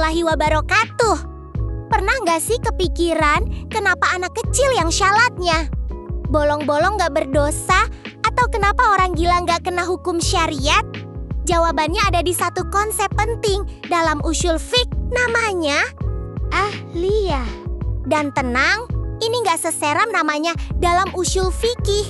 warahmatullahi wabarakatuh. Pernah nggak sih kepikiran kenapa anak kecil yang syalatnya? Bolong-bolong nggak berdosa atau kenapa orang gila nggak kena hukum syariat? Jawabannya ada di satu konsep penting dalam ushul fiqh, namanya ahliyah. Dan tenang, ini nggak seseram namanya dalam ushul fikih.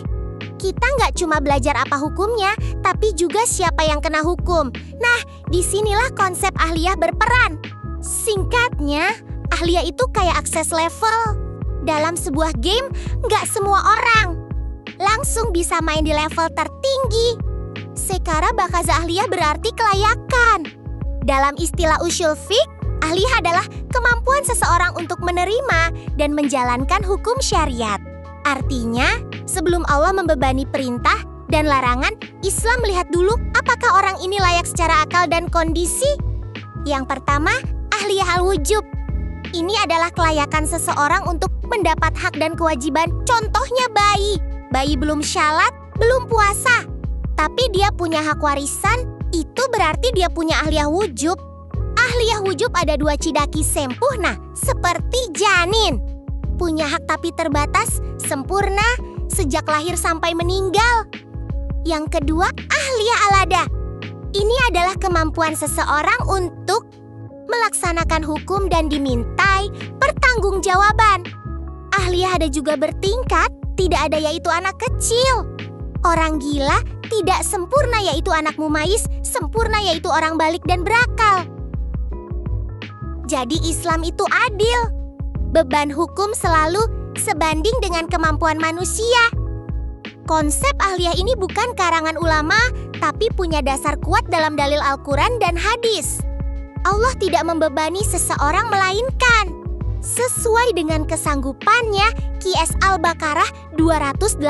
Kita nggak cuma belajar apa hukumnya, tapi juga siapa yang kena hukum. Nah, disinilah konsep ahliyah berperan. Singkatnya, ahliyah itu kayak akses level. Dalam sebuah game, nggak semua orang langsung bisa main di level tertinggi. Sekara bakaza ahliyah berarti kelayakan. Dalam istilah ushul fiqh, ahliyah adalah kemampuan seseorang untuk menerima dan menjalankan hukum syariat. Artinya, sebelum Allah membebani perintah dan larangan, Islam melihat dulu apakah orang ini layak secara akal dan kondisi. Yang pertama, ahliyah al-wujub. Ini adalah kelayakan seseorang untuk mendapat hak dan kewajiban. Contohnya bayi. Bayi belum syalat, belum puasa. Tapi dia punya hak warisan, itu berarti dia punya ahliyah wujub. Ahliyah wujub ada dua cidaki sempurna, seperti janin. Punya hak tapi terbatas, sempurna, sejak lahir sampai meninggal. Yang kedua, ahliyah alada. Ini adalah kemampuan seseorang untuk melaksanakan hukum dan dimintai pertanggungjawaban. Ahliyah ada juga bertingkat, tidak ada yaitu anak kecil. Orang gila tidak sempurna yaitu anak mumayyiz, sempurna yaitu orang balik dan berakal. Jadi Islam itu adil. Beban hukum selalu sebanding dengan kemampuan manusia. Konsep ahliyah ini bukan karangan ulama, tapi punya dasar kuat dalam dalil Al-Quran dan hadis. Allah tidak membebani seseorang melainkan sesuai dengan kesanggupannya. Qiyas Al-Baqarah 286.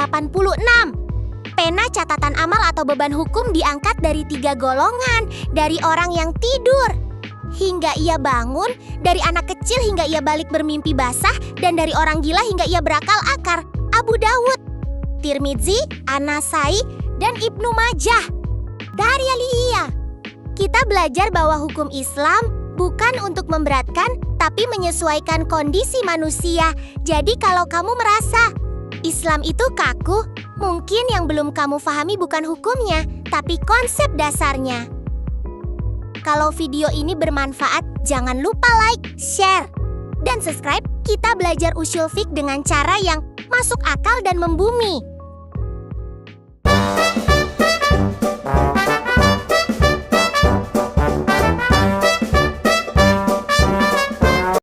Pena catatan amal atau beban hukum diangkat dari 3 golongan. Dari orang yang tidur hingga ia bangun, dari anak kecil hingga ia balik bermimpi basah, dan dari orang gila hingga ia berakal akar. Abu Dawud, Tirmidzi, An-Nasai, dan Ibnu Majah. Dari Aliyah, kita belajar bahwa hukum Islam bukan untuk memberatkan, tapi menyesuaikan kondisi manusia. Jadi kalau kamu merasa Islam itu kaku, mungkin yang belum kamu pahami bukan hukumnya, tapi konsep dasarnya. Kalau video ini bermanfaat, jangan lupa like, share, dan subscribe. Kita belajar ushul fiqh dengan cara yang masuk akal dan membumi.